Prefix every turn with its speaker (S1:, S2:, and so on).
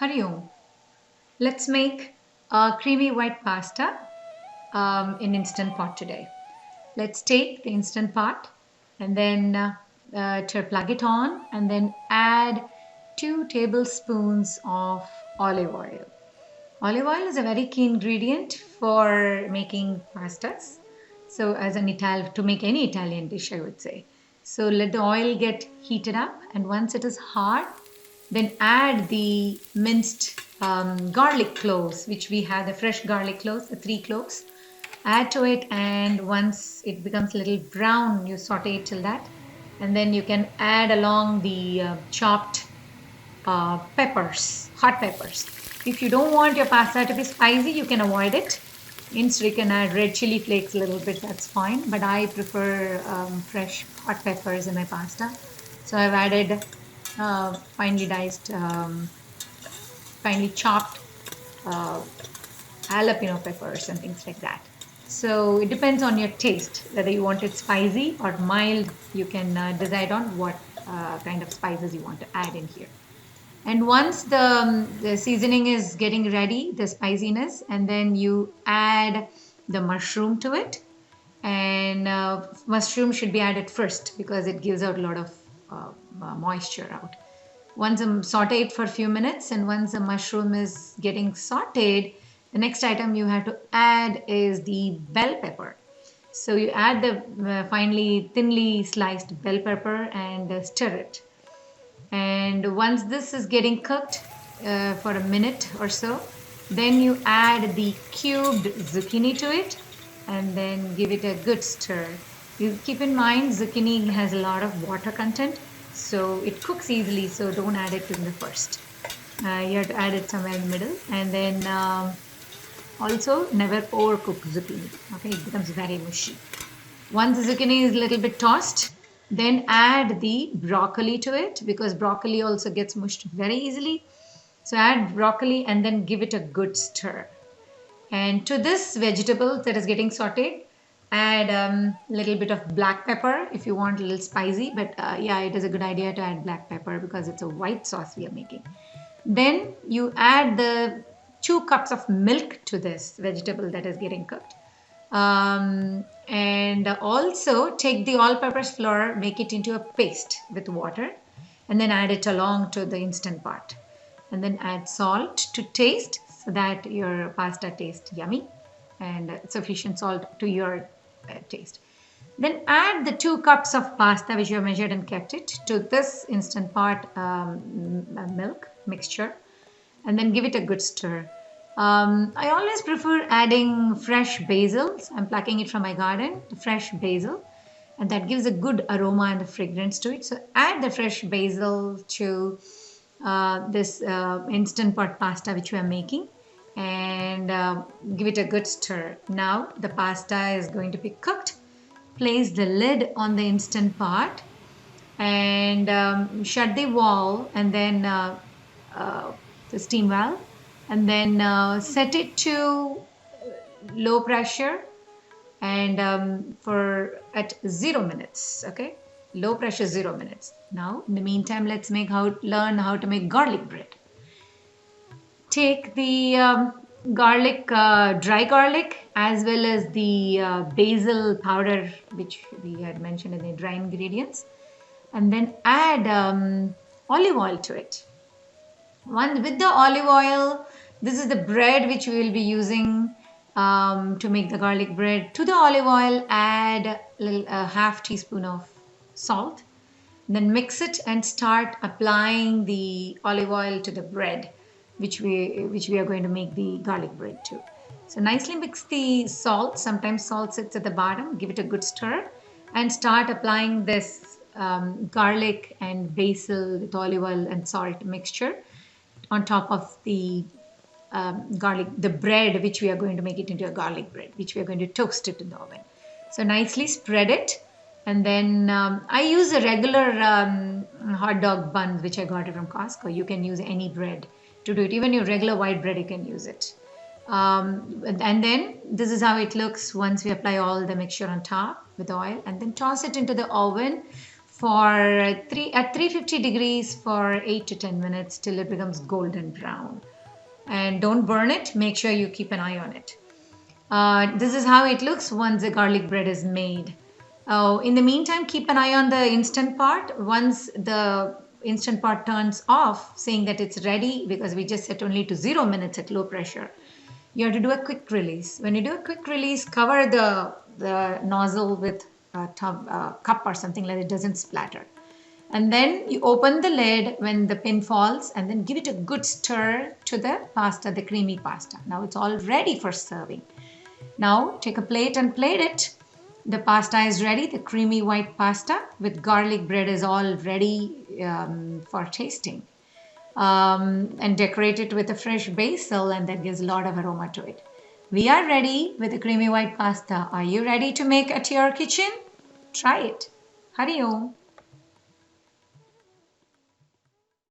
S1: Hari Om. Let's make a creamy white pasta in Instant Pot today. Let's take the Instant Pot and then to plug it on and then add 2 tablespoons of olive oil. Olive oil is a very key ingredient for making pastas. So as to make any Italian dish, I would say. So let the oil get heated up, and once it is hot, then add the minced garlic cloves, which we have the fresh garlic cloves, the 3 cloves. Add to it, and once it becomes a little brown, you saute it till that, and then you can add along the chopped peppers, hot peppers. If you don't want your pasta to be spicy, you can avoid it. Instead, you can add red chili flakes a little bit, that's fine. But I prefer fresh hot peppers in my pasta. So I've added finely diced, finely chopped uh, jalapeno peppers and things like that. So it depends on your taste, whether you want it spicy or mild. You can decide on what kind of spices you want to add in here. And once the seasoning is getting ready, the spiciness, and then you add the mushroom to it. And mushroom should be added first because it gives out a lot of moisture out. Once saute it for a few minutes, and once the mushroom is getting sauteed, the next item you have to add is the bell pepper. So you add the finely, thinly sliced bell pepper and stir it. And once this is getting cooked for a minute or so, then you add the cubed zucchini to it and then give it a good stir. You keep in mind zucchini has a lot of water content, so it cooks easily, so don't add it in the first. You have to add it somewhere in the middle, and then also never overcook zucchini. Okay, it becomes very mushy. Once the zucchini is a little bit tossed, then add the broccoli to it because broccoli also gets mushed very easily. So add broccoli and then give it a good stir. And to this vegetable that is getting sauteed, add a little bit of black pepper if you want a little spicy. But yeah, it is a good idea to add black pepper because it's a white sauce we are making. Then you add the 2 cups of milk to this vegetable that is getting cooked. And also take the all-purpose flour, make it into a paste with water, and then add it along to the Instant Pot. And then add salt to taste so that your pasta tastes yummy, and sufficient salt to your taste. Then add the 2 cups of pasta which you have measured and kept it to this Instant Pot milk mixture, and then give it a good stir. I always prefer adding fresh basil. I'm plucking it from my garden, the fresh basil, and that gives a good aroma and a fragrance to it. So add the fresh basil to this Instant Pot pasta which we are making, and give it a good stir. Now the pasta is going to be cooked. Place the lid on the Instant Pot and shut the valve, and then the steam valve, and then set it to low pressure and for at 0 minutes. Okay, low pressure 0 minutes. Now in the meantime, let's learn how to make garlic bread. Take the dry garlic, as well as the basil powder which we had mentioned in the dry ingredients, and then add olive oil to it. With the olive oil, this is the bread which we will be using to make the garlic bread. To the olive oil, add a half teaspoon of salt. Then mix it and start applying the olive oil to the bread, which we are going to make the garlic bread to. So nicely mix the salt. Sometimes salt sits at the bottom. Give it a good stir and start applying this garlic and basil with olive oil and salt mixture on top of the the bread, which we are going to make it into a garlic bread, which we are going to toast it in the oven. So nicely spread it, and then I use a regular hot dog bun which I got it from Costco. You can use any bread to do it, even your regular white bread you can use it. And then this is how it looks once we apply all the mixture on top with oil, and then toss it into the oven at 350 degrees for 8 to 10 minutes till it becomes golden brown. And don't burn it. Make sure you keep an eye on it. This is how it looks once the garlic bread is made. In the meantime, keep an eye on the instant pot. Once the instant pot turns off, saying that it's ready, because we just set only to 0 minutes at low pressure, you have to do a quick release. When you do a quick release, cover the nozzle with a cup or something like that, it doesn't splatter. And then you open the lid when the pin falls and then give it a good stir to the pasta, the creamy pasta. Now it's all ready for serving. Now take a plate and plate it. The pasta is ready. The creamy white pasta with garlic bread is all ready for tasting. And decorate it with a fresh basil, and that gives a lot of aroma to it. We are ready with the creamy white pasta. Are you ready to make at your kitchen? Try it. Hari Om.